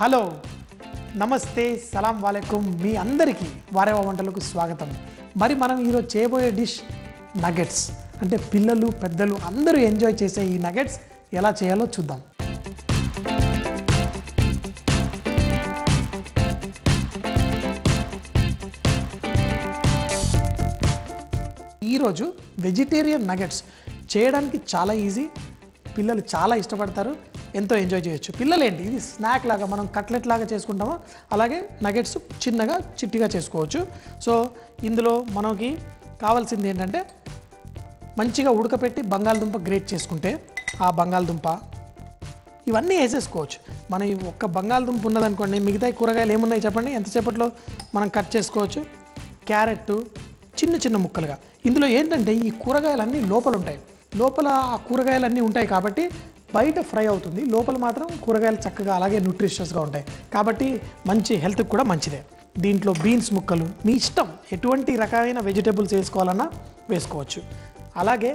Hello నమస్తే సలాం వాలేకుమ్ మీ అందరికీ వారేవా వంటలకు స్వాగతం. మరి మనం ఈరోజు చేయబోయే డిష్ నగెట్స్. అంటే పిల్లలు పెద్దలు అందరూ ఎంజాయ్ చేసే ఈ నగెట్స్ ఎలా చేయాలో చూద్దాం. ఈరోజు వెజిటేరియన్ నగెట్స్ చేయడానికి చాలా ఈజీ, పిల్లలు చాలా ఇష్టపడతారు, ఎంతో ఎంజాయ్ చేయొచ్చు. పిల్లలు ఏంటి, ఇది స్నాక్ లాగా మనం కట్లెట్ లాగా చేసుకుంటామో అలాగే నగెట్స్ చిన్నగా చిట్టిగా చేసుకోవచ్చు. సో ఇందులో మనకి కావాల్సింది ఏంటంటే మంచిగా ఉడకపెట్టి బంగాళదుంప గ్రేట్ చేసుకుంటే ఆ బంగాళదుంప ఇవన్నీ వేసేసుకోవచ్చు. మనం ఒక్క బంగాళదుంప ఉన్నదనుకోండి, మిగతా కూరగాయలు ఏమున్నాయి చెప్పండి, ఎంతసేపట్లో మనం కట్ చేసుకోవచ్చు. క్యారెట్ చిన్న చిన్న ముక్కలుగా. ఇందులో ఏంటంటే ఈ కూరగాయలన్నీ లోపల ఉంటాయి, లోపల ఆ కూరగాయలన్నీ ఉంటాయి కాబట్టి బయట ఫ్రై అవుతుంది, లోపల మాత్రం కూరగాయలు చక్కగా అలాగే న్యూట్రిషియస్గా ఉంటాయి కాబట్టి మంచి హెల్త్కి కూడా మంచిదే. దీంట్లో బీన్స్ ముక్కలు మీ ఇష్టం, ఎటువంటి రకమైన వెజిటేబుల్స్ వేసుకోవాలన్నా వేసుకోవచ్చు. అలాగే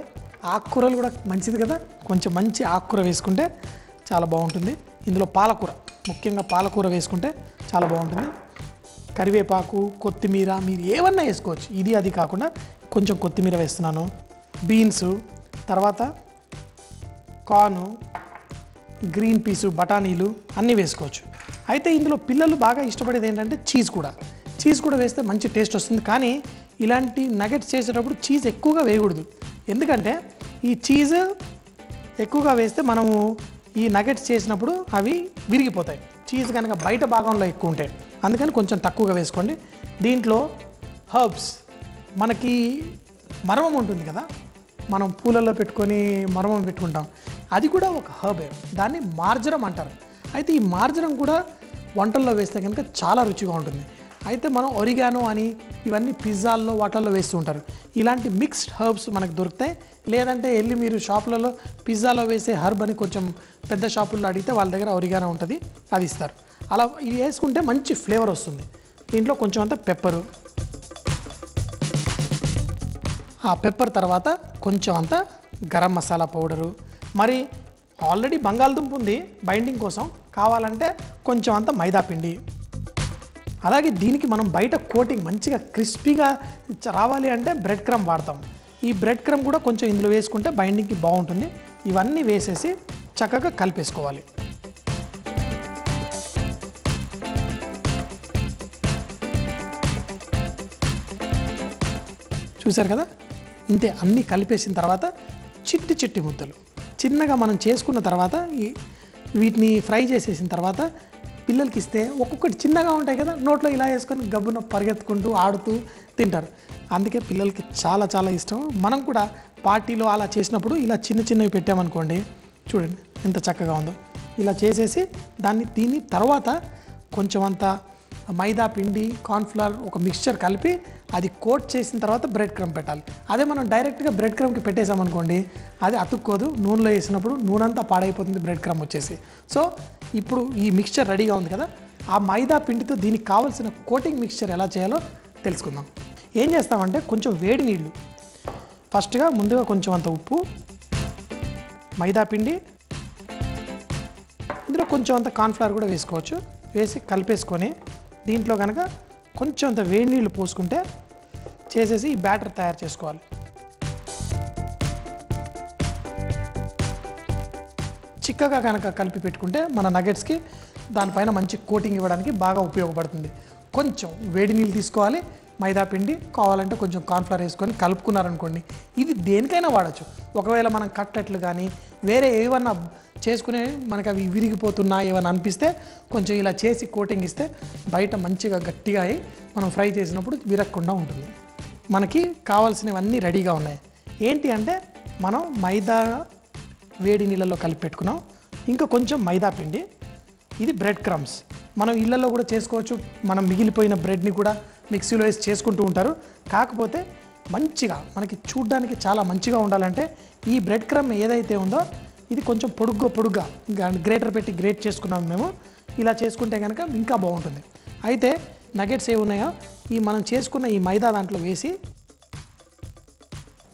ఆకుకూరలు కూడా మంచిది కదా, కొంచెం మంచి ఆకుకూర వేసుకుంటే చాలా బాగుంటుంది. ఇందులో పాలకూర, ముఖ్యంగా పాలకూర వేసుకుంటే చాలా బాగుంటుంది. కరివేపాకు, కొత్తిమీర మీరు ఏమన్నా వేసుకోవచ్చు, ఇది అది కాకుండా కొంచెం కొత్తిమీర వేస్తున్నాను. బీన్స్, తర్వాత కార్న్, గ్రీన్ పీసు, బఠానీలు అన్నీ వేసుకోవచ్చు. అయితే ఇందులో పిల్లలు బాగా ఇష్టపడేది ఏంటంటే చీజ్ కూడా వేస్తే మంచి టేస్ట్ వస్తుంది. కానీ ఇలాంటి నగెట్స్ చేసేటప్పుడు చీజ్ ఎక్కువగా వేయకూడదు, ఎందుకంటే ఈ చీజ్ ఎక్కువగా వేస్తే మనము ఈ నగెట్స్ చేసినప్పుడు అవి విరిగిపోతాయి, చీజ్ కనుక బయట భాగంలో ఎక్కువ ఉంటాయి. అందుకని కొంచెం తక్కువగా వేసుకోండి. దీంట్లో హర్బ్స్, మనకి మరమం ఉంటుంది కదా, మనం పూలలో పెట్టుకొని మరమం పెట్టుకుంటాం, అది కూడా ఒక హర్బే, దాన్ని మార్జరం అంటారు. అయితే ఈ మార్జరం కూడా వంటల్లో వేస్తే కనుక చాలా రుచిగా ఉంటుంది. అయితే మనం ఒరిగానో అని ఇవన్నీ పిజ్జాల్లో వాటిల్లో వేస్తూ ఉంటారు. ఇలాంటి మిక్స్డ్ హర్బ్స్ మనకు దొరుకుతాయి. లేదంటే వెళ్ళి మీరు షాపులలో పిజ్జాలో వేసే హర్బ్ అని కొంచెం పెద్ద షాపుల్లో అడిగితే వాళ్ళ దగ్గర ఒరిగానో ఉంటుంది, అది ఇస్తారు. అలా ఇది వేసుకుంటే మంచి ఫ్లేవర్ వస్తుంది. దీంట్లో కొంచెం అంత పెప్పరు, ఆ పెప్పర్ తర్వాత కొంచెం అంత గరం మసాలా పౌడరు, మరి ఆల్రెడీ బంగాళదుంప ఉంది బైండింగ్ కోసం, కావాలంటే కొంచెం అంత మైదా పిండి. అలాగే దీనికి మనం బయట కోటింగ్ మంచిగా క్రిస్పీగా రావాలి అంటే బ్రెడ్ క్రమ్ వాడతాం. ఈ బ్రెడ్ క్రమ్ కూడా కొంచెం ఇందులో వేసుకుంటే బైండింగ్కి బాగుంటుంది. ఇవన్నీ వేసేసి చక్కగా కలిపేసుకోవాలి. చూసారు కదా, ఇంతే. అన్నీ కలిపేసిన తర్వాత చిట్టి చిట్టి ముద్దలు చిన్నగా మనం చేసుకున్న తర్వాత వీటిని ఫ్రై చేసేసిన తర్వాత పిల్లలకి ఇస్తే ఒక్కొక్కటి చిన్నగా ఉంటాయి కదా, నోట్లో ఇలా వేసుకొని గబ్బున పరిగెత్తుకుంటూ ఆడుతూ తింటారు. అందుకే పిల్లలకి చాలా చాలా ఇష్టం. మనం కూడా పార్టీలో అలా చేసినప్పుడు ఇలా చిన్న చిన్నవి పెట్టామనుకోండి, చూడండి ఎంత చక్కగా ఉందో. ఇలా చేసేసి దీని తర్వాత కొంచెం అంత మైదా పిండి, కార్న్ఫ్లవర్ ఒక మిక్స్చర్ కలిపి అది కోట్ చేసిన తర్వాత బ్రెడ్ క్రమ్ పెట్టాలి. అదే మనం డైరెక్ట్గా బ్రెడ్ క్రమ్కి పెట్టేసామనుకోండి, అది అతుక్కోదు, నూనెలో వేసినప్పుడు నూనె అంతా పాడైపోతుంది బ్రెడ్ క్రమ్ వచ్చేసి. సో ఇప్పుడు ఈ మిక్స్చర్ రెడీగా ఉంది కదా, ఆ మైదా పిండితో దీనికి కావాల్సిన కోటింగ్ మిక్స్చర్ ఎలా చేయాలో తెలుసుకుందాం. ఏం చేస్తామంటే కొంచెం వేడి నీళ్ళు, ముందుగా కొంచెం అంత ఉప్పు, మైదా పిండి, ఇందులో కొంచెం అంత కార్న్ఫ్లవర్ కూడా వేసుకోవచ్చు, వేసి కలిపేసుకొని దీంట్లో కనుక కొంచెం అంత వేడి నీళ్ళు పోసుకుంటే చేసేసి ఈ బ్యాటర్ తయారు చేసుకోవాలి. చిక్కగా కనుక కలిపి పెట్టుకుంటే మన నగెట్స్కి దానిపైన మంచి కోటింగ్ ఇవ్వడానికి బాగా ఉపయోగపడుతుంది. కొంచెం వేడి నీళ్ళు తీసుకోవాలి, మైదా పిండి, కావాలంటే కొంచెం కార్న్ఫ్లవర్ వేసుకొని కలుపుకున్నారనుకోండి, ఇది దేనికైనా వాడచ్చు. ఒకవేళ మనం కట్లెట్లు కానీ వేరే ఏమన్నా చేసుకునే మనకు అవి విరిగిపోతున్నా ఏమైనా అనిపిస్తే కొంచెం ఇలా చేసి కోటింగ్ ఇస్తే బయట మంచిగా గట్టిగా అయ్యి మనం ఫ్రై చేసినప్పుడు విరగకుండా ఉంటుంది. మనకి కావాల్సినవన్నీ రెడీగా ఉన్నాయి. ఏంటి అంటే మనం మైదా వేడి నీళ్ళలో కలిపి పెట్టుకున్నాం, ఇంకా కొంచెం మైదా పిండి, ఇది బ్రెడ్ క్రమ్స్. మనం ఇళ్ళల్లో కూడా చేసుకోవచ్చు, మనం మిగిలిపోయిన బ్రెడ్ని కూడా మిక్సీలో వేసి చేసుకుంటూ ఉంటారు. కాకపోతే మంచిగా మనకి చూడ్డానికి చాలా మంచిగా ఉండాలంటే ఈ బ్రెడ్ క్రమ్ ఏదైతే ఉందో ఇది కొంచెం పొడుగ్గా గ్రేటర్ పెట్టి గ్రేట్ చేసుకున్నాం మేము. ఇలా చేసుకుంటే కనుక ఇంకా బాగుంటుంది. అయితే నగెట్స్ ఏ ఉన్నాయో ఈ మనం చేసుకున్న ఈ మైదా దాంట్లో వేసి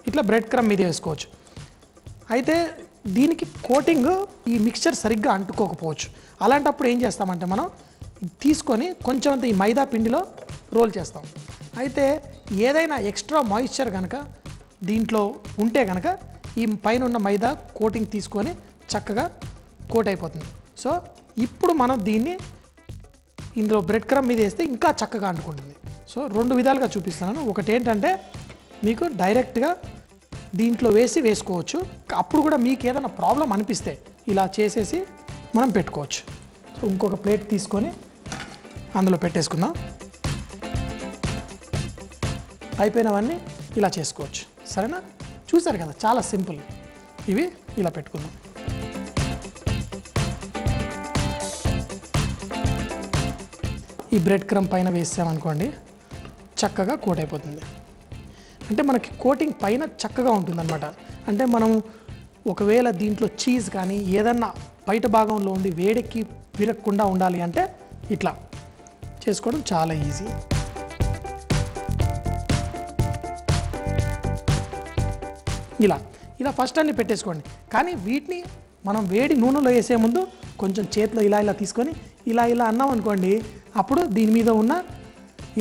ఇట్లా బ్రెడ్ క్రమ్ మీద వేసుకోవచ్చు. అయితే దీనికి కోటింగ్ ఈ మిక్స్చర్ సరిగ్గా అంటుకోకపోవచ్చు, అలాంటప్పుడు ఏం చేస్తామంటే మనం తీసుకొని కొంచెం అంత ఈ మైదా పిండిలో రోల్ చేస్తాం. అయితే ఏదైనా ఎక్స్ట్రా మాయిశ్చర్ కనుక దీంట్లో ఉంటే కనుక ఈ పైన ఉన్న మైదా కోటింగ్ తీసుకొని చక్కగా కోట్ అయిపోతుంది. సో ఇప్పుడు మనం దీన్ని ఇందులో బ్రెడ్ క్రమ్ మీద వేస్తే ఇంకా చక్కగా అంటుకుంటుంది. సో 2 విధాలుగా చూపిస్తున్నాను. ఒకటి ఏంటంటే మీకు డైరెక్ట్గా దీంట్లో వేసుకోవచ్చు. అప్పుడు కూడా మీకు ఏదైనా ప్రాబ్లం అనిపిస్తే ఇలా చేసేసి మనం పెట్టుకోవచ్చు. సో ఇంకొక ప్లేట్ తీసుకొని అందులో పెట్టేసుకుందాం. అయిపోయినవన్నీ ఇలా చేసుకోవచ్చు. సరేనా? చూసారు కదా, చాలా సింపుల్. ఇవి ఇలా పెట్టుకుందాం. ఈ బ్రెడ్ క్రమ్ పైన వేసామనుకోండి చక్కగా కోట్ అయిపోతుంది. అంటే మనకి కోటింగ్ పైన చక్కగా ఉంటుందన్నమాట. అంటే మనం ఒకవేళ దీంట్లో చీజ్ కానీ ఏదన్నా బయట భాగంలో ఉండి వేడెక్కి విరగకుండా ఉండాలి అంటే ఇట్లా చేసుకోవడం చాలా ఈజీ. ఇలా ఫస్ట్ అన్ని పెట్టేసుకోండి. కానీ వీటిని మనం వేడి నూనెలో వేసే ముందు కొంచెం చేతిలో ఇలా తీసుకొని ఇలా అన్నాం అనుకోండి, అప్పుడు దీని మీద ఉన్న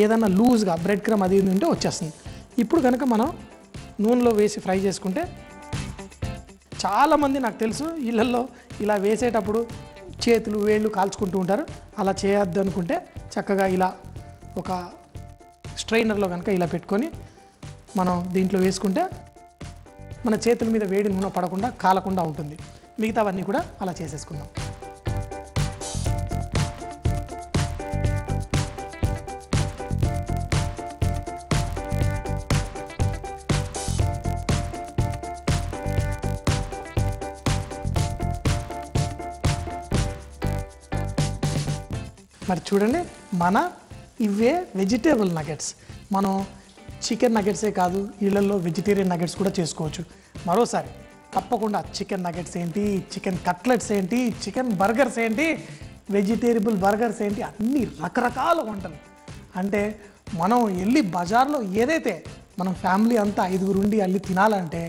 ఏదన్నా లూజ్గా బ్రెడ్ క్రమ్ అది ఉంటే వచ్చేస్తుంది. ఇప్పుడు కనుక మనం నూనెలో వేసి ఫ్రై చేసుకుంటే, చాలామంది నాకు తెలుసు ఇళ్ళల్లో ఇలా వేసేటప్పుడు చేతులు వేళ్ళు కాల్చుకుంటూ ఉంటారు. అలా చేయొద్దు అనుకుంటే చక్కగా ఇలా ఒక స్ట్రైనర్లో కనుక ఇలా పెట్టుకొని మనం దీంట్లో వేసుకుంటే మన చేతుల మీద వేడి నూనె పడకుండా కాలకుండా ఉంటుంది. మిగతావన్నీ కూడా అలా చేసేసుకుందాం. మరి చూడండి, మన ఇవే వెజిటేబుల్ నగెట్స్. మనం చికెన్ నగెట్సే కాదు, ఇళ్ళల్లో వెజిటేరియన్ నగెట్స్ కూడా చేసుకోవచ్చు. మరోసారి తప్పకుండా చికెన్ నగెట్స్ ఏంటి, చికెన్ కట్లెట్స్ ఏంటి, చికెన్ బర్గర్స్ ఏంటి, వెజిటేరియబుల్ బర్గర్స్ ఏంటి, అన్ని రకరకాల వంటలు. అంటే మనం వెళ్ళి బజార్లో ఏదైతే మనం ఫ్యామిలీ అంతా 5 ఉండి వెళ్ళి తినాలంటే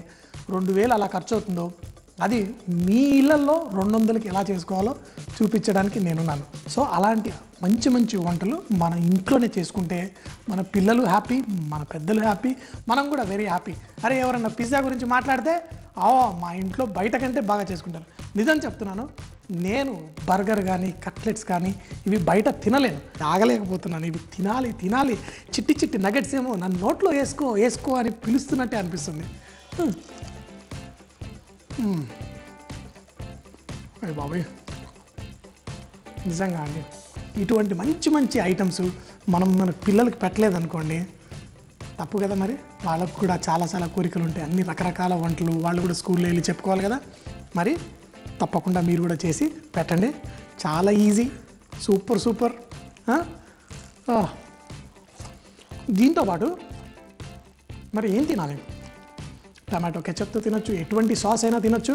2000 అలా ఖర్చు అవుతుందో, అది మీ ఇళ్ళల్లో 200కి ఎలా చేసుకోవాలో చూపించడానికి నేనున్నాను. సో అలాంటి మంచి మంచి వంటలు మన ఇంట్లోనే చేసుకుంటే మన పిల్లలు హ్యాపీ, మన పెద్దలు హ్యాపీ, మనం కూడా వెరీ హ్యాపీ. అరే ఎవరన్నా పిజ్జా గురించి మాట్లాడితే మా ఇంట్లో బయట కంటే బాగా చేసుకుంటారు. నిజం చెప్తున్నాను, నేను బర్గర్ కానీ కట్లెట్స్ కానీ ఇవి బయట తినలేను, ఆగలేకపోతున్నాను. ఇవి తినాలి. చిట్టి నగెట్స్ ఏమో నన్ను నోట్లో వేసుకో అని పిలుస్తున్నట్టే అనిపిస్తుంది. అరే బాబాయ్, నిజంగా అండి, ఇటువంటి మంచి ఐటమ్స్ మనం మన పిల్లలకి పెట్టలేదనుకోండి తప్పు కదా. మరి వాళ్ళకు కూడా చాలా కోరికలు ఉంటాయి, అన్ని రకరకాల వంటలు. వాళ్ళు కూడా స్కూల్లో వెళ్ళి చెప్పుకోవాలి కదా. మరి తప్పకుండా మీరు కూడా చేసి పెట్టండి. చాలా ఈజీ, సూపర్. దీంతో పాటు మరి ఏం తినాలి? టమాటో కెచప్తో తినొచ్చు, ఎటువంటి సాస్ అయినా తినొచ్చు.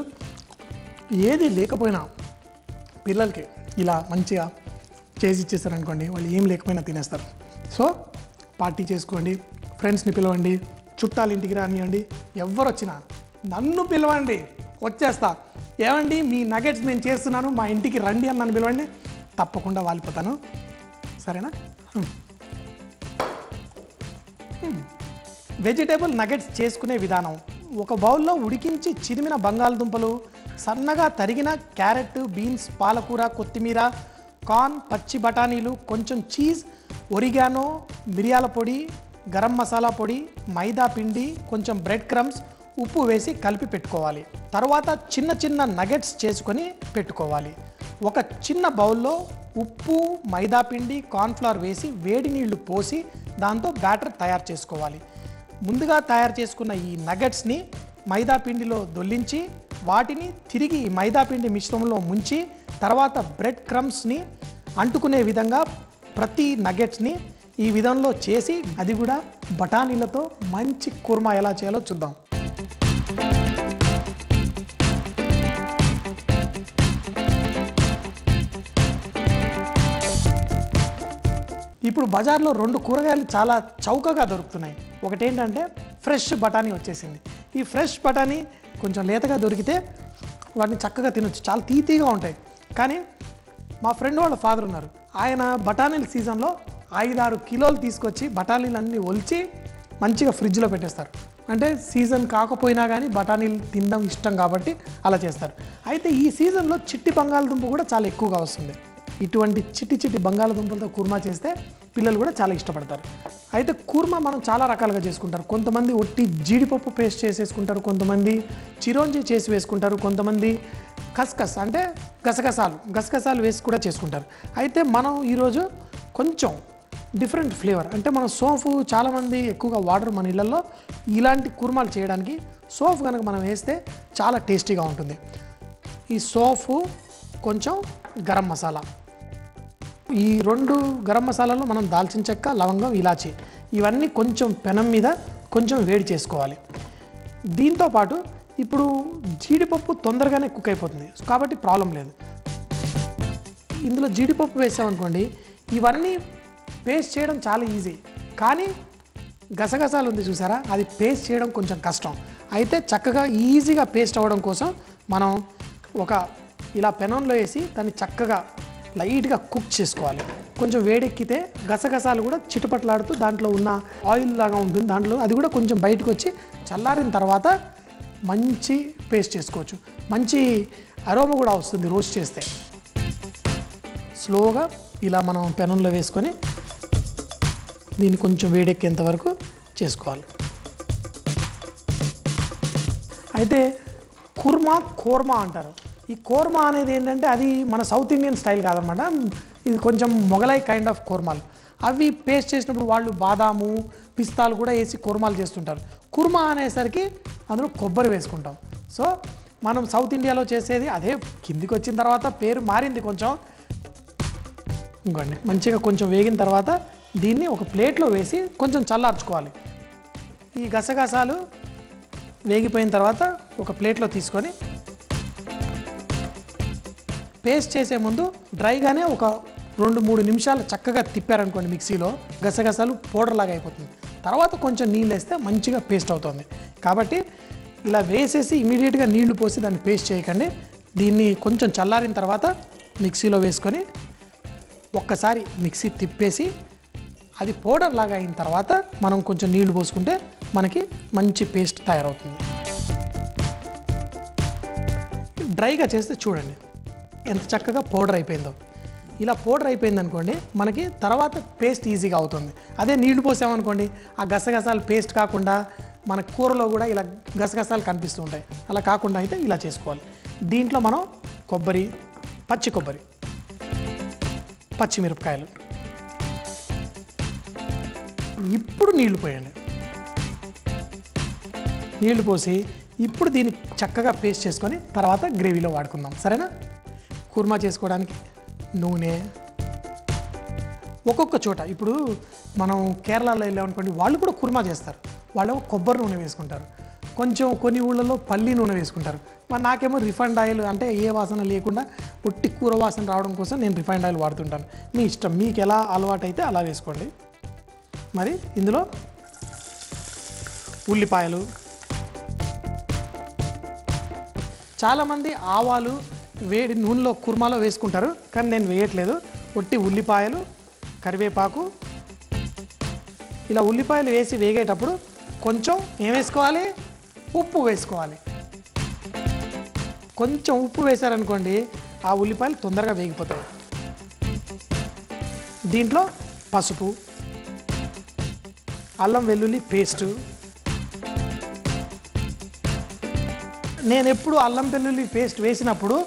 ఏది లేకపోయినా పిల్లలకి ఇలా మంచిగా చేసి ఇచ్చేస్తారనుకోండి, వాళ్ళు ఏం లేకపోయినా తినేస్తారు. సో పార్టీ చేసుకోండి, ఫ్రెండ్స్ని పిలవండి, చుట్టాలు ఇంటికి రానివ్వండి, ఎవరు వచ్చినా నన్ను పిలవండి, వచ్చేస్తా. ఏమండి మీ నగెట్స్ నేను చేస్తున్నాను, మా ఇంటికి రండి అని నన్ను పిలవండి, తప్పకుండా వాలిపోతాను. సరేనా? వెజిటేబుల్ నగెట్స్ చేసుకునే విధానం: ఒక బౌల్లో ఉడికించి చిరిమిన బంగాళదుంపలు, సన్నగా తరిగిన క్యారెట్, బీన్స్, పాలకూర, కొత్తిమీర, కార్న్, పచ్చి బఠానీలు, కొంచెం చీజ్, ఒరిగానో, మిరియాల పొడి, గరం మసాలా పొడి, మైదా పిండి, కొంచెం బ్రెడ్ క్రమ్స్, ఉప్పు వేసి కలిపి పెట్టుకోవాలి. తర్వాత చిన్న నగెట్స్ చేసుకొని పెట్టుకోవాలి. ఒక చిన్న బౌల్లో ఉప్పు, మైదా పిండి, కార్న్ఫ్లవర్ వేసి వేడి నీళ్లు పోసి దాంతో బ్యాటర్ తయారు చేసుకోవాలి. ముందుగా తయారు చేసుకున్న ఈ నగెట్స్ని మైదా పిండిలో దొల్లించి వాటిని తిరిగి ఈ మైదా పిండి మిశ్రమంలో ముంచి తర్వాత బ్రెడ్ క్రమ్స్ని అంటుకునే విధంగా ప్రతి నగెట్స్ని ఈ విధంలో చేసి, అది కూడా బఠానీలతో మంచి కుర్మా ఎలా చేయాలో చూద్దాం. ఇప్పుడు బజార్లో 2 కూరగాయలు చాలా చౌకగా దొరుకుతున్నాయి. ఒకటి ఏంటంటే ఫ్రెష్ బఠానీ వచ్చేసింది. ఈ ఫ్రెష్ బఠానీ కొంచెం లేతగా దొరికితే వాటిని చక్కగా తినొచ్చు, చాలా తీగా ఉంటాయి. కానీ మా ఫ్రెండ్ వాళ్ళ ఫాదర్ ఉన్నారు, ఆయన బఠానీల సీజన్లో 5-6 కిలోలు తీసుకొచ్చి బఠానీలన్నీ ఒలిచి మంచిగా ఫ్రిడ్జ్లో పెట్టేస్తారు. అంటే సీజన్ కాకపోయినా కానీ బఠానీలు తినడం ఇష్టం కాబట్టి అలా చేస్తారు. అయితే ఈ సీజన్లో చిట్టి బంగాళదుంప కూడా చాలా ఎక్కువగా వస్తుంది. ఇటువంటి చిట్టి బంగాళదుంపలతో కుర్మా చేస్తే పిల్లలు కూడా చాలా ఇష్టపడతారు. అయితే కుర్మా మనం చాలా రకాలుగా చేసుకుంటారు. కొంతమంది ఒట్టి జీడిపప్పు పేస్ట్ చేసేసుకుంటారు, కొంతమంది చిరోంజి చేసి వేసుకుంటారు, కొంతమంది కస్కస్ అంటే గసగసాలు వేసి కూడా చేసుకుంటారు. అయితే మనం ఈరోజు కొంచెం డిఫరెంట్ ఫ్లేవర్, అంటే మనం సోంఫ్ చాలామంది ఎక్కువగా వాడరు మన ఇళ్ళల్లో. ఇలాంటి కుర్మాలు చేయడానికి సోంఫ్ కనుక మనం వేస్తే చాలా టేస్టీగా ఉంటుంది. ఈ సోంఫ్ కొంచెం గరం మసాలా, ఈ 2 గరం మసాలాలో మనం దాల్చిన చెక్క, లవంగం, ఇలాచి ఇవన్నీ కొంచెం పెనం మీద కొంచెం వేడి చేసుకోవాలి. దీంతోపాటు ఇప్పుడు జీడిపప్పు తొందరగానే కుక్ అయిపోతుంది కాబట్టి ప్రాబ్లం లేదు. ఇందులో జీడిపప్పు వేసామనుకోండి, ఇవన్నీ పేస్ట్ చేయడం చాలా ఈజీ. కానీ గసగసాలు ఉంది చూసారా, అది పేస్ట్ చేయడం కొంచెం కష్టం. అయితే చక్కగా ఈజీగా పేస్ట్ అవ్వడం కోసం మనం ఇలా పెనంలో వేసి దాన్ని చక్కగా లైట్గా కుక్ చేసుకోవాలి. కొంచెం వేడెక్కితే గసగసాలు కూడా చిటపట్లాడుతూ దాంట్లో ఉన్న ఆయిల్ లాగా ఉంటుంది, దాంట్లో అది కూడా కొంచెం బయటకు వచ్చి చల్లారిన తర్వాత మంచి పేస్ట్ చేసుకోవచ్చు. మంచి అరోమా కూడా వస్తుంది రోస్ట్ చేస్తే. స్లోగా ఇలా మనం పెనంలో వేసుకొని దీన్ని కొంచెం వేడెక్కేంత వరకు చేసుకోవాలి. అయితే కోర్మా అంటారు. ఈ కోర్మా అనేది ఏంటంటే అది మన సౌత్ ఇండియన్ స్టైల్ కాదనమాట. ఇది కొంచెం మొగలై కైండ్ ఆఫ్ కోర్మాలు. అవి పేస్ట్ చేసినప్పుడు వాళ్ళు బాదాము, పిస్తాలు కూడా వేసి కోర్మాలు చేస్తుంటారు. కుర్మా అనేసరికి అందులో కొబ్బరి వేసుకుంటాం. సో మనం సౌత్ ఇండియాలో చేసేది అదే. కిందికి వచ్చిన తర్వాత పేరు మారింది కొంచెం. ఇంకోండి మంచిగా కొంచెం వేగిన తర్వాత దీన్ని ఒక ప్లేట్లో వేసి కొంచెం చల్లార్చుకోవాలి. ఈ గసగసాలు వేగిపోయిన తర్వాత ఒక ప్లేట్లో తీసుకొని పేస్ట్ చేసే ముందు డ్రైగానే ఒక 2-3 నిమిషాలు చక్కగా తిప్పారనుకోండి మిక్సీలో, గసగసాలు పౌడర్ లాగా అయిపోతుంది. తర్వాత కొంచెం నీళ్ళు వేస్తే మంచిగా పేస్ట్ అవుతుంది. కాబట్టి ఇలా వేసేసి ఇమీడియట్గా నీళ్లు పోసి దాన్ని పేస్ట్ చేయకండి. దీన్ని కొంచెం చల్లారిన తర్వాత మిక్సీలో వేసుకొని ఒక్కసారి మిక్సీ తిప్పేసి అది పౌడర్ లాగా అయిన తర్వాత మనం కొంచెం నీళ్లు పోసుకుంటే మనకి మంచి పేస్ట్ తయారవుతుంది. డ్రైగా చేస్తే చూడండి ఎంత చక్కగా పౌడర్ అయిపోయిందో. ఇలా పౌడర్ అయిపోయింది అనుకోండి, మనకి తర్వాత పేస్ట్ ఈజీగా అవుతుంది. అదే నీళ్లు పోసామనుకోండి, ఆ గసగసాలు పేస్ట్ కాకుండా మన కూరలో కూడా ఇలా గసగసాలు కనిపిస్తూ ఉంటాయి. అలా కాకుండా అయితే ఇలా చేసుకోవాలి. దీంట్లో మనం కొబ్బరి, పచ్చి కొబ్బరి, పచ్చిమిరపకాయలు, ఇప్పుడు నీళ్లు పోయండి. నీళ్లు పోసి ఇప్పుడు దీన్ని చక్కగా పేస్ట్ చేసుకొని తర్వాత గ్రేవీలో వాడుకుందాం. సరేనా? కుర్మా చేసుకోవడానికి నూనె ఒక్కొక్క చోట, ఇప్పుడు మనం కేరళలో వెళ్ళామనుకోండి, వాళ్ళు కూడా కుర్మా చేస్తారు. వాళ్ళు కొబ్బరి నూనె వేసుకుంటారు, కొన్ని ఊళ్ళలో పల్లి నూనె వేసుకుంటారు. మరి నాకేమో రిఫైండ్ ఆయిల్, అంటే ఏ వాసన లేకుండా పొట్టి కూర వాసన రావడం కోసం నేను రిఫైండ్ ఆయిల్ వాడుతుంటాను. మీ ఇష్టం, మీకు ఎలా అలవాటు అయితే అలా వేసుకోండి. మరి ఇందులో ఉల్లిపాయలు, చాలామంది ఆవాలు వేడి నూనెలో కుర్మాలో వేసుకుంటారు, కానీ నేను వేయట్లేదు. ఒట్టి ఉల్లిపాయలు, కరివేపాకు, ఇలా ఉల్లిపాయలు వేసి వేగేటప్పుడు కొంచెం ఏం వేసుకోవాలి? ఉప్పు వేసుకోవాలి. కొంచెం ఉప్పు వేశారనుకోండి, ఆ ఉల్లిపాయలు తొందరగా వేగిపోతాయి. దీంట్లో పసుపు, అల్లం వెల్లుల్లి పేస్టు. నేను ఎప్పుడు అల్లం వెల్లుల్లి పేస్ట్ వేసినప్పుడు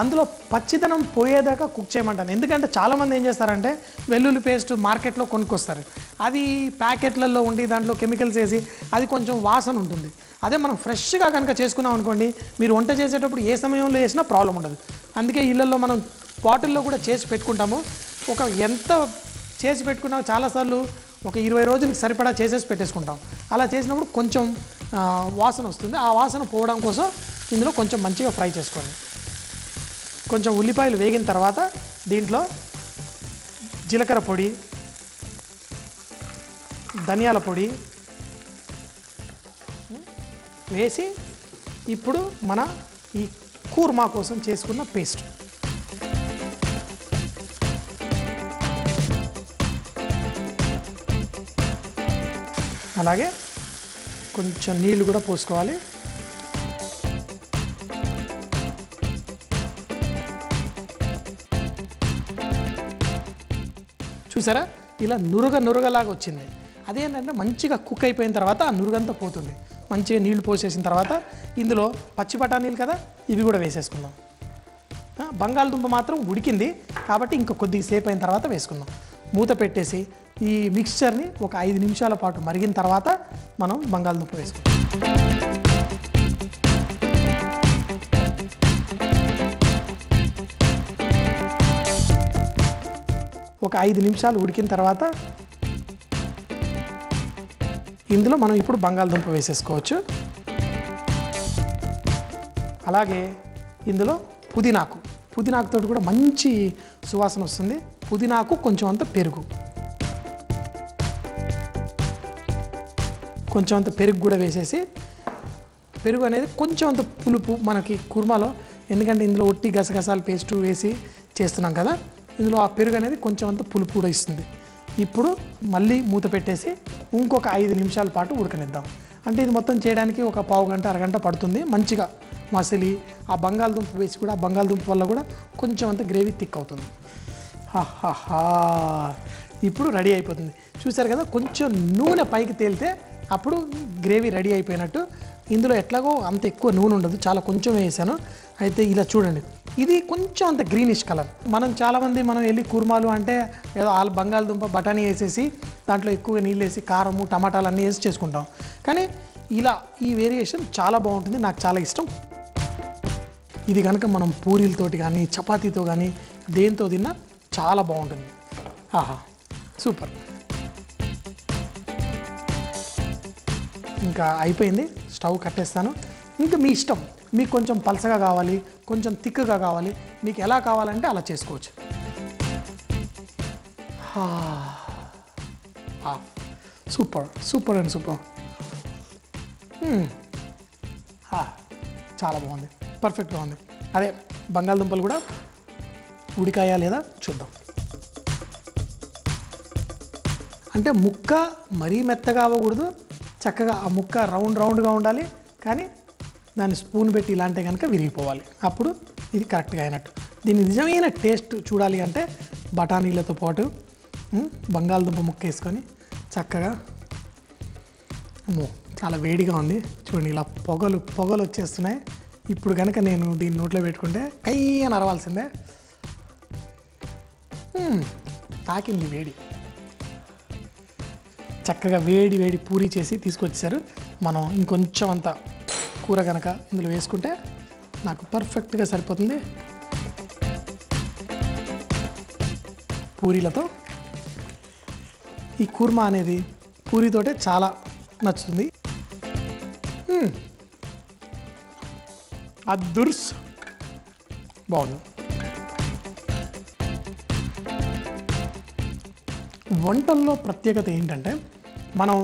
అందులో పచ్చిదనం పోయేదాకా కుక్ చేయమంటాను. ఎందుకంటే చాలామంది ఏం చేస్తారంటే వెల్లుల్లి పేస్ట్ మార్కెట్లో కొనుక్కొస్తారు. అది ప్యాకెట్లలో ఉండి దాంట్లో కెమికల్స్ వేసి అది కొంచెం వాసన ఉంటుంది. అదే మనం ఫ్రెష్గా కనుక చేసుకున్నాం అనుకోండి, మీరు వంట చేసేటప్పుడు ఏ సమయంలో వేసినా ప్రాబ్లం ఉండదు. అందుకే ఇళ్ళల్లో మనం బాటిల్లో కూడా చేసి పెట్టుకుంటాము. ఎంత చేసి పెట్టుకున్నా చాలాసార్లు ఒక 20 రోజులకి సరిపడా చేసేసి పెట్టేసుకుంటాం. అలా చేసినప్పుడు కొంచెం వాసన వస్తుంది. ఆ వాసన పోవడం కోసం ఇందులో కొంచెం మంచిగా ఫ్రై చేసుకోండి. కొంచెం ఉల్లిపాయలు వేగిన తర్వాత దీంట్లో జీలకర్ర పొడి, ధనియాల పొడి వేసి ఇప్పుడు మన ఈ కూర్మా కోసం చేసుకున్న పేస్ట్ అలాగే కొంచెం నీళ్ళు కూడా పోసుకోవాలి. చూసారా, ఇలా నురగలాగా వచ్చింది. అదేంటంటే మంచిగా కుక్ అయిపోయిన తర్వాత ఆ నురుగంతా పోతుంది. మంచిగా నీళ్లు పోసేసిన తర్వాత ఇందులో పచ్చి బఠానీలు కదా, ఇవి కూడా వేసేసుకుందాం. బంగాళదుంప మాత్రం ఉడికింది కాబట్టి ఇంకా కొద్దిగా సేపు అయిన తర్వాత వేసుకుందాం. మూత పెట్టేసి ఈ మిక్స్చర్ని ఒక 5 నిమిషాల పాటు మరిగిన తర్వాత మనం బంగాళదుంప వేసుకుందాం. ఒక 5 నిమిషాలు ఉడికిన తర్వాత ఇందులో మనం ఇప్పుడు బంగాళదుంప వేసేసుకోవచ్చు. అలాగే ఇందులో పుదీనాకుతో కూడా మంచి సువాసన వస్తుంది. పుదీనాకు కొంచెం అంత పెరుగు కూడా వేసేసి, పెరుగు అనేది కొంచెం అంత పులుపు మనకి కుర్మాలో, ఎందుకంటే ఇందులో ఒట్టి గసగసాల పేస్టు వేసి చేస్తున్నాం కదా, ఇందులో ఆ పెరుగు అనేది కొంచెం అంత పులుపు కూడా ఇస్తుంది. ఇప్పుడు మళ్ళీ మూత పెట్టేసి ఇంకొక 5 నిమిషాల పాటు ఉడకనిద్దాం. అంటే ఇది మొత్తం చేయడానికి ఒక పావు గంట అరగంట పడుతుంది. మంచిగా మసిలి ఆ బంగాళదుంప వేసి కూడా, ఆ బంగాళదుంప వల్ల కూడా కొంచెం అంత గ్రేవీ థిక్ అవుతుంది. ఇప్పుడు రెడీ అయిపోతుంది. చూసారు కదా, కొంచెం నూనె పైకి తేలితే అప్పుడు గ్రేవీ రెడీ అయిపోయినట్టు. ఇందులో ఎట్లాగో అంత ఎక్కువ నూనె ఉండదు, చాలా కొంచెం వేసాను. అయితే ఇలా చూడండి, ఇది కొంచెం అంత గ్రీనిష్ కలర్. చాలామంది మనం వెళ్ళి కుర్మాలు అంటే ఏదో బంగాళదుంప బఠానీ వేసేసి దాంట్లో ఎక్కువగా నీళ్ళు వేసి కారము టమాటాలు అన్నీ వేసి చేసుకుంటాం. కానీ ఇలా ఈ వేరియేషన్ చాలా బాగుంటుంది, నాకు చాలా ఇష్టం. ఇది కనుక మనం పూరీలతోటి కానీ చపాతీతో కానీ దేంతో తిన్నా చాలా బాగుంటుంది. సూపర్. ఇంకా అయిపోయింది, స్టవ్ కట్టేస్తాను. ఇంకా మీ ఇష్టం, మీకు కొంచెం పలసగా కావాలి, కొంచెం థిక్గా కావాలి, మీకు ఎలా కావాలంటే అలా చేసుకోవచ్చు. Super and super. చాలా బాగుంది, పర్ఫెక్ట్గా ఉంది. అదే బంగాళదుంపలు కూడా ఉడికాయా లేదా చూద్దాం. అంటే ముక్క మరీ మెత్తగా అవ్వకూడదు, చక్కగా ఆ ముక్క రౌండ్గా ఉండాలి. కానీ దాన్ని స్పూన్ పెట్టి ఇలాంటి కనుక విరిగిపోవాలి, అప్పుడు ఇది కరెక్ట్గా అయినట్టు. దీని నిజమైన టేస్ట్ చూడాలి అంటే బఠానీలతో పాటు బంగాళదుంప ముక్క వేసుకొని చక్కగా, చాలా వేడిగా ఉంది చూడండి, ఇలా పొగలు వచ్చేస్తున్నాయి. ఇప్పుడు కనుక నేను దీన్ని నోట్లో పెట్టుకుంటే కయ్యని అరవాల్సిందే. తాకింది వేడి. చక్కగా వేడి పూరీ చేసి తీసుకొచ్చారు. మనం ఇంకొంచెం అంత కూర కనుక ఇందులో వేసుకుంటే నాకు పర్ఫెక్ట్గా సరిపోతుంది. పూరీలతో ఈ కుర్మా అనేది పూరీతోటే చాలా నచ్చుతుంది. అద్దుర్స్ బాగుంది. వంటల్లో ప్రత్యేకత ఏంటంటే, మనం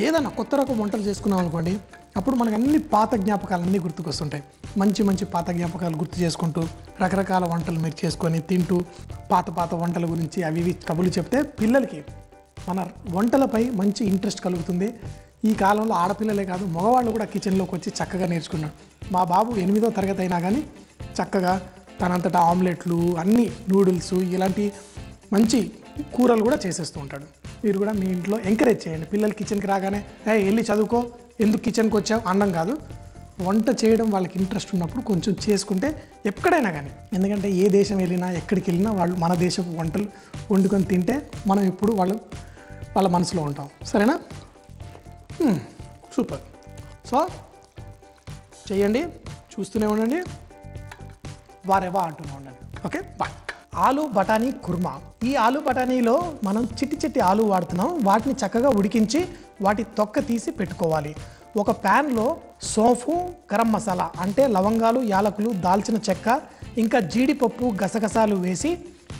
ఏదైనా కొత్త రకం వంటలు చేసుకున్నాం అనుకోండి, అప్పుడు మనకు అన్ని పాత జ్ఞాపకాలన్నీ గుర్తుకొస్తుంటాయి. మంచి పాత జ్ఞాపకాలు గుర్తు చేసుకుంటూ రకరకాల వంటలు మీరు చేసుకొని తింటూ పాత వంటల గురించి అవి ఇవి కబుర్లు చెప్తే పిల్లలకి మన వంటలపై మంచి ఇంట్రెస్ట్ కలుగుతుంది. ఈ కాలంలో ఆడపిల్లలే కాదు, మగవాళ్ళు కూడా కిచెన్లోకి వచ్చి చక్కగా నేర్చుకున్నాడు. మా బాబు 8వ తరగతి అయినా కానీ చక్కగా తనంతటా ఆమ్లెట్లు, అన్ని నూడిల్స్, ఇలాంటి మంచి కూరలు కూడా చేసేస్తూ ఉంటాడు. మీరు కూడా మీ ఇంట్లో ఎంకరేజ్ చేయండి. పిల్లలు కిచెన్కి రాగానే వెళ్ళి చదువుకో, ఎందుకు కిచెన్కి వచ్చావు అన్నం కాదు, వంట చేయడం వాళ్ళకి ఇంట్రెస్ట్ ఉన్నప్పుడు కొంచెం చేసుకుంటే ఎక్కడైనా కానీ, ఎందుకంటే ఏ దేశం వెళ్ళినా ఎక్కడికి వెళ్ళినా వాళ్ళు మన దేశపు వంటలు వండుకొని తింటే మనం ఇప్పుడు వాళ్ళ మనసులో ఉంటాం. సరేనా? సూపర్. సో చేయండి, చూస్తూనే ఉండండి, వారెవా అంటూనే ఉండండి. Okay, bye. ఆలు బఠానీ కుర్మా. ఈ ఆలు బఠానీలో మనం చిట్టి ఆలు వాడుతున్నాం. వాటిని చక్కగా ఉడికించి వాటి తొక్క తీసి పెట్టుకోవాలి. ఒక ప్యాన్లో సోంఫు, గరం మసాలా అంటే లవంగాలు, యాలకులు, దాల్చిన చెక్క, ఇంకా జీడిపప్పు, గసగసాలు వేసి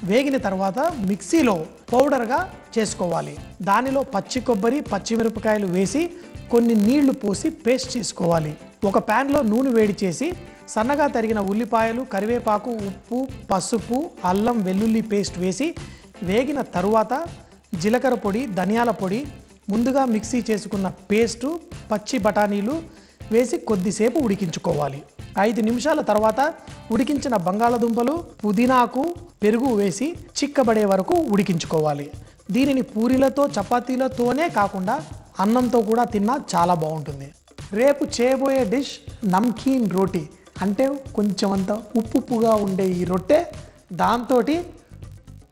వేగిన తర్వాత మిక్సీలో పౌడర్గా చేసుకోవాలి. దానిలో పచ్చి కొబ్బరి, పచ్చిమిరపకాయలు వేసి కొన్ని నీళ్లు పోసి పేస్ట్ చేసుకోవాలి. ఒక ప్యాన్లో నూనె వేడి చేసి సన్నగా తరిగిన ఉల్లిపాయలు, కరివేపాకు, ఉప్పు, పసుపు, అల్లం వెల్లుల్లి పేస్ట్ వేసి వేగిన తరువాత జీలకర్ర పొడి, ధనియాల పొడి, ముందుగా మిక్సీ చేసుకున్న పేస్టు, పచ్చి బఠానీలు వేసి కొద్దిసేపు ఉడికించుకోవాలి. 5 నిమిషాల తర్వాత ఉడికించిన బంగాళదుంపలు, పుదీనాకు, పెరుగు వేసి చిక్కబడే వరకు ఉడికించుకోవాలి. దీనిని పూరీలతో, చపాతీలతోనే కాకుండా అన్నంతో కూడా తిన్నా చాలా బాగుంటుంది. రేపు చేయబోయే డిష్ నమ్కీన్ రోటీ, అంటే కొంచెం అంత ఉప్పుగా ఉండే ఈ రొట్టె, దాంతో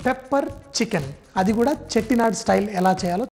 పెప్పర్ చికెన్, అది కూడా చెట్టినాడ్ స్టైల్ ఎలా చేయాలో